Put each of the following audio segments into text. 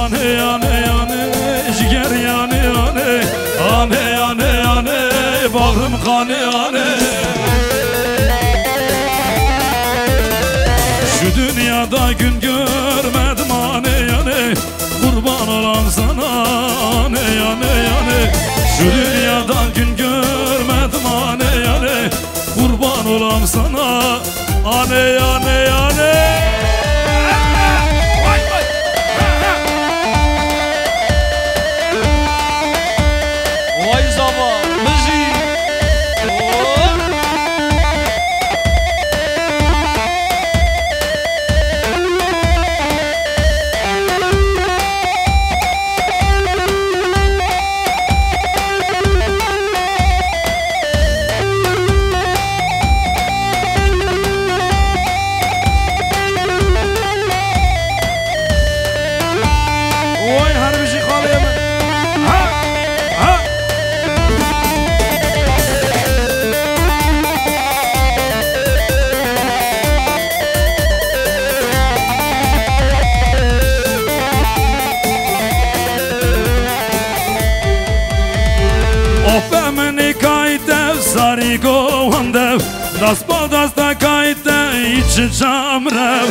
Ane ane ane ciger yane yane Ane ane ane bağrım kane ane Şu dünyada gün görmedim ane yane Kurban olan sana ane yane yane Şu dünyada gün görmedim ane yane Kurban olan sana ane yane yane Vay zaman müzik دست با دست کایته ایچ جام رو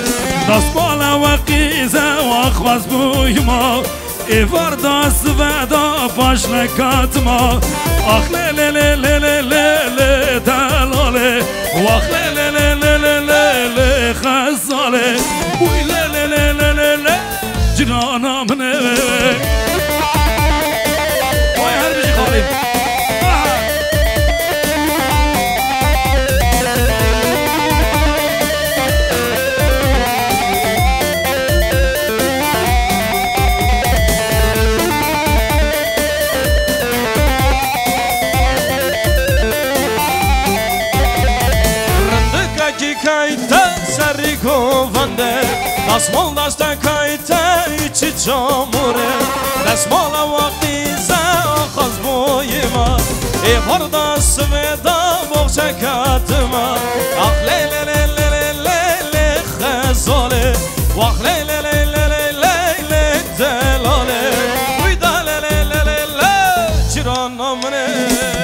دست بالا و قیزه و اخواز بوی ما ایوار دست و دا پاش نکات ما آخ لی لی لی لی لی لی دلاله و آخ لی لی لی لی لی لی خزاله بوی لی لی لی لی لی لی جنانم نه وای هر بیشی خالیم دستمال دست کایته ایچی چاموره دستمال وقتی زه آخاز بوی ما ایوار دست ویدا بغچه کتما آخ لی لی لی لی لی لی خزاله واخ لی لی لی لی لی لی دلاله ویدا لی لی لی لی لی چرانم نه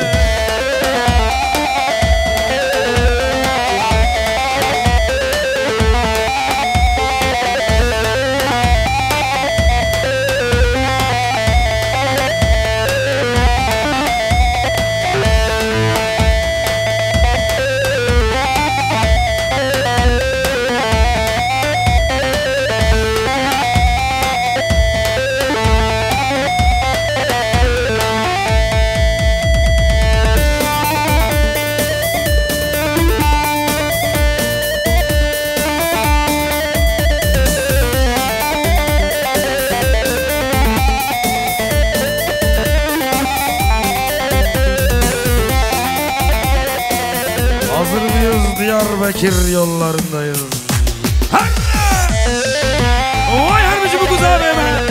Diyarbakır yollarındayız. Vay harbici bu güzel hemen.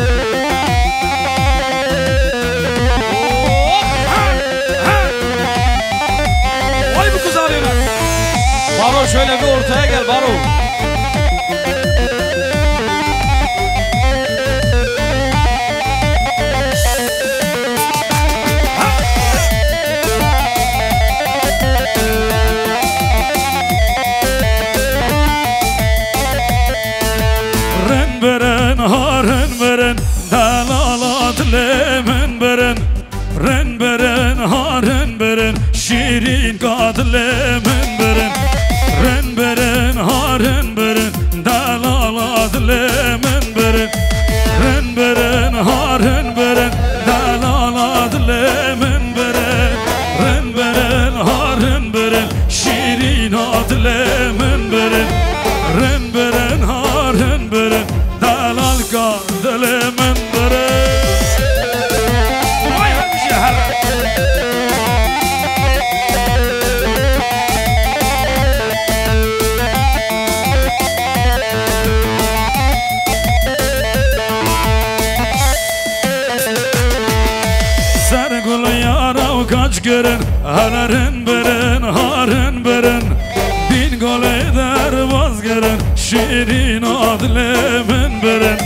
Vay bu güzel hemen. Baro şöyle bir ortaya gel Baro. Şirin kadlemin berin ren berin haren berin dalalat lemin berin ren berin haren berin dalalat lemin berin ren berin haren berin şirin adlemin berin ren berin haren berin dalal kadlemin berin vay hemşe her kaç gören haren beren haren beren bin gol eder vazgeren şirin adlemen beren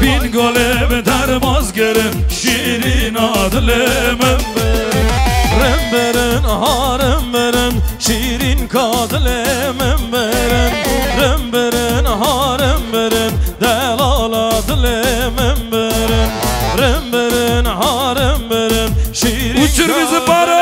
بین گله در بازگرم شیرین عدلم رم برن هارم برن شیرین کادلم برن رم برن هارم برن دلال عدلم برن رم برن هارم برن شیرین uçur bizi para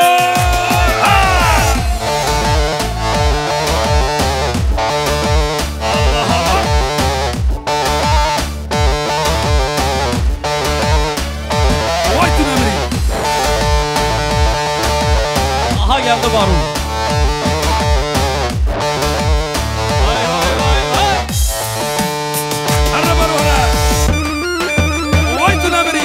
geldi barun. Vay vay vay vay. Araba ora. Vay tunamri.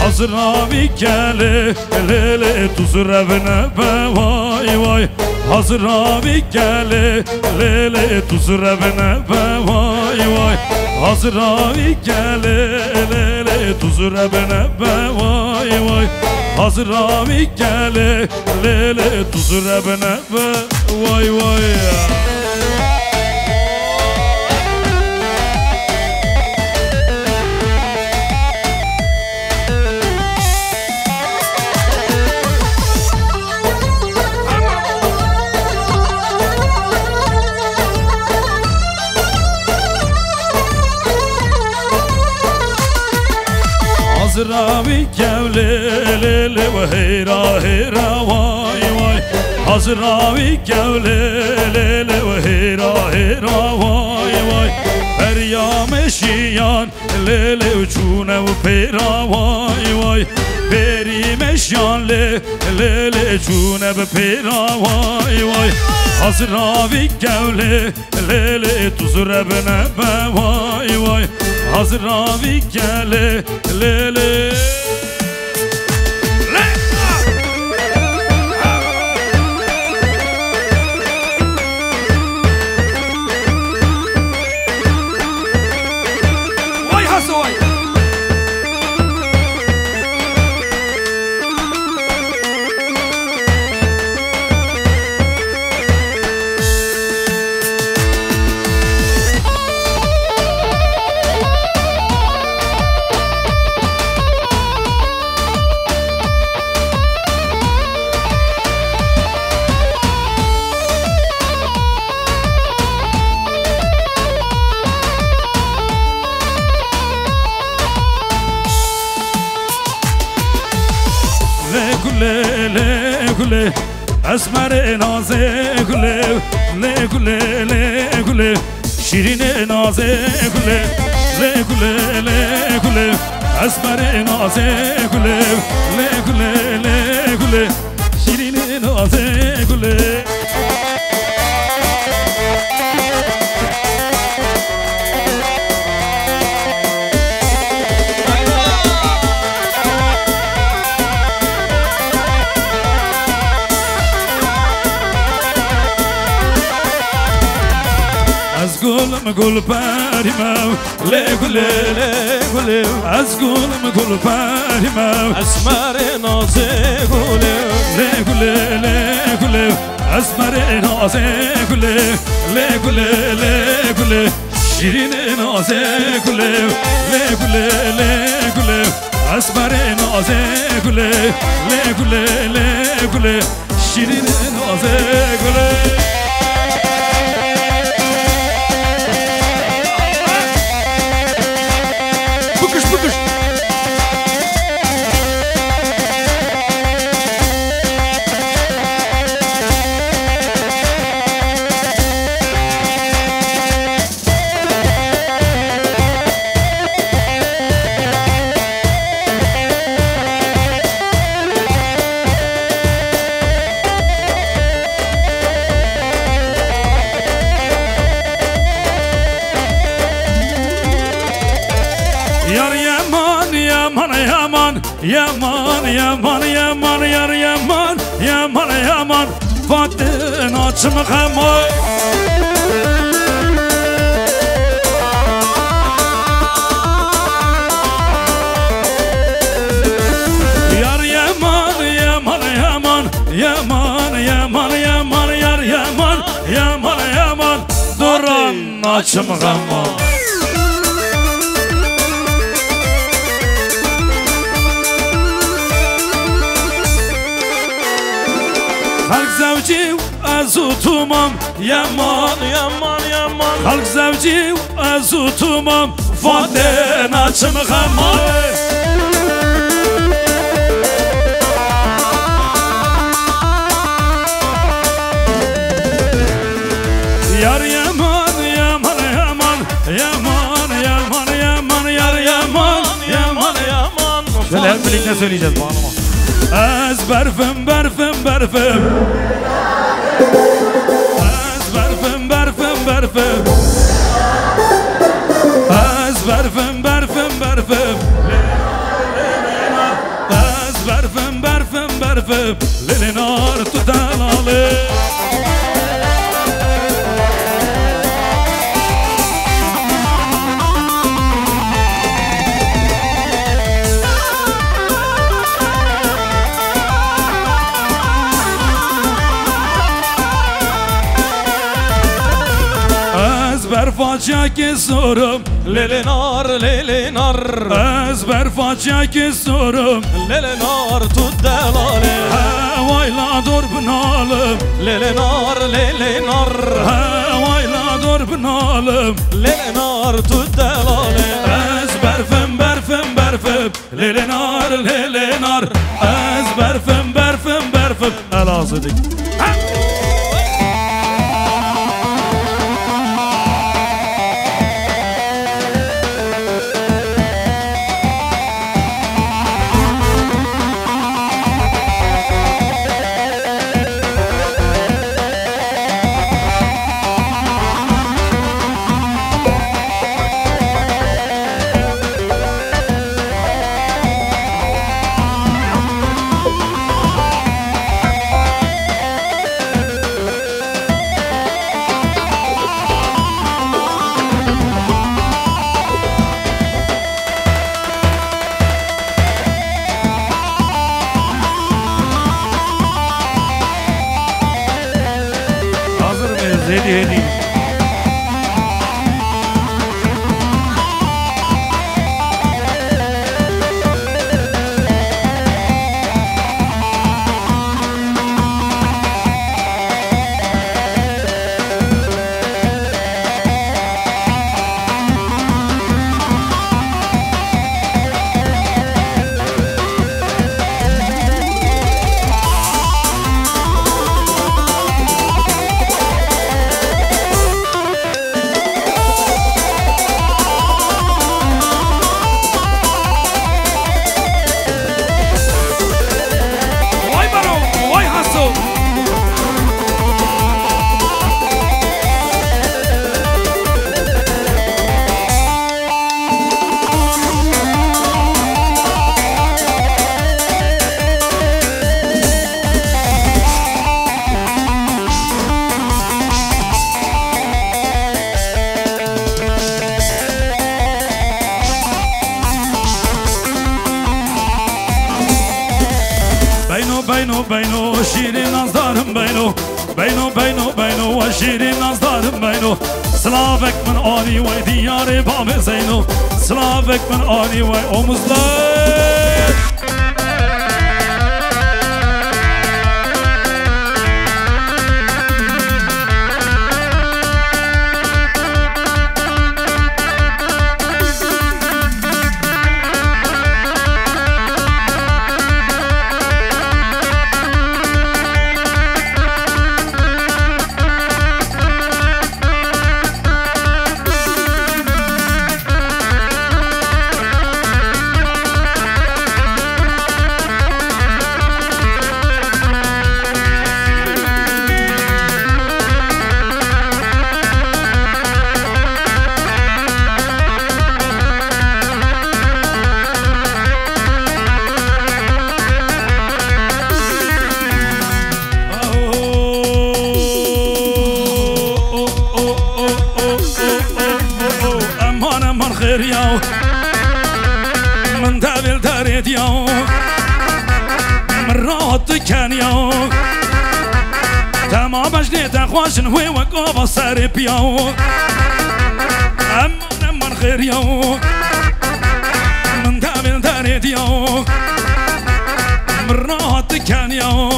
Hazıravi gele lele tuzurevne be vay vay Hazıravi gele lele tuzurevne be vay vay Hazıravi gele lele tuzurevne be vay vay Hazıravi gele lele tuzurevne be vay vay Hazıravi gevlele ve heyra heyra vay vay Hazıravi gevlele ve heyra heyra vay vay Feryame şiyan lele uçune ve peyra vay vay Perime şiyan lele uçune ve peyra vay vay Hazıravi gevlele tuzurebne be vay vay Hazıravi gele lele Vay hası vay gule Esmer naze gule Le gule le gule Şirine naze gule Le gule le gule Esmer naze gule Le gule le gule Şirine naze gule Gulum gul parimav le gule az gulum gul parimav Esmer naze gule le gule asmer naze gule şirin naze gule le asmer naze gule şirin naze gule yaman yaman yaman yaman yar yaman yaman yaman Fatın açımı kamoy Yar yaman yaman yaman yaman yaman yaman yar yaman yaman yaman Duran açımı kamoy Halk zevci azutumam yaman yaman yaman Halk zevci azutumam Fatın açımı kamoy Yar yaman yaman yaman yaman yaman yaman yar yaman yaman yaman Şöyle hep birlikte söyleyeceğiz bağlama Ez berfim berfim berfim Ez berfim berfim berfim Ez berfim berfim berfim Ez berfim berfim berfim Lilinar tutanalı Ezber facia ki sorum Lelenar lelenar Ezber facia ki sorum Lelenar tut delale Havayla dur binalım Lelenar lelenar Havayla dur binalım Lelenar tut delale Ezber fem berfem berfem Lelenar lelenar Ezber fem berfem berfem Elazığ'dık Hedi بينو شيرين نظارم بينو وشيرين نظارم بينو سلافك من آني وي دياري بام زينو سلافك من آني وي omuzlar دارید یا مرات کنیا تمامش نیت خوشن هوی و گاوا سر پیا امان من خیر یا من دامن دارید یا مرات کنیا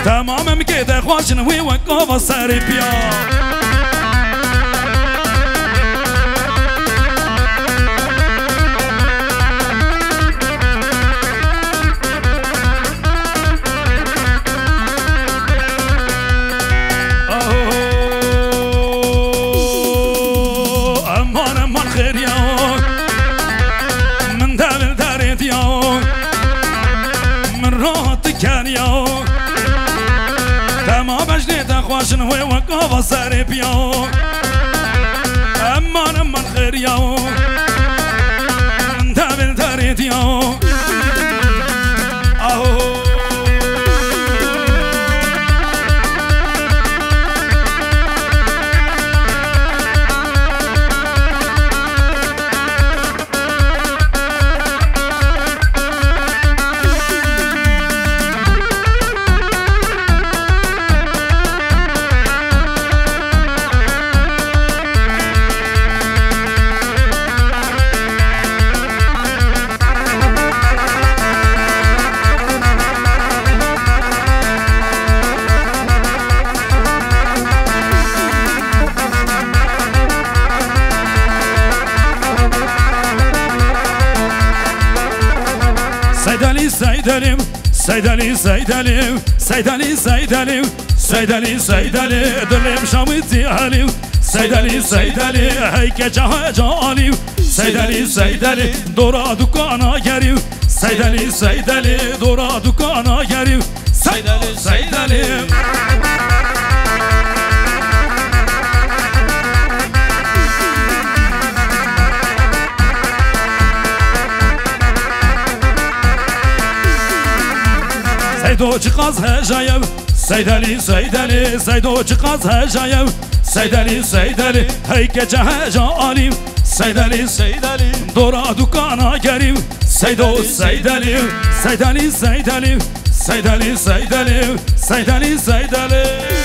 تمام میگه خوشن هوی و گاوا سر پیا خوشن هوی و گاوا سر پیا امان من خیر یا دامن دارید یا Seydalim, Seydalim, Seydalim, Seydalim, Seydalim, Seydalim, Seydalim, dilim şamiti halim, Seydalim, Seydalim, heyke cahalim, Seydalim, Seydalim, dora dukana gerim, Seydalim, Seydalim, dora dukana gerim, Seydalim, Seydalim. سیدو چقاز هجایم سیدلی سیدلی سیدو چقاز هجایم سیدلی سیدلی هیک جهجالیم سیدلی سیدلی دورا دکانا گریم سیدو سیدلی سیدلی سیدلی سیدلی سیدلی سیدلی سیدلی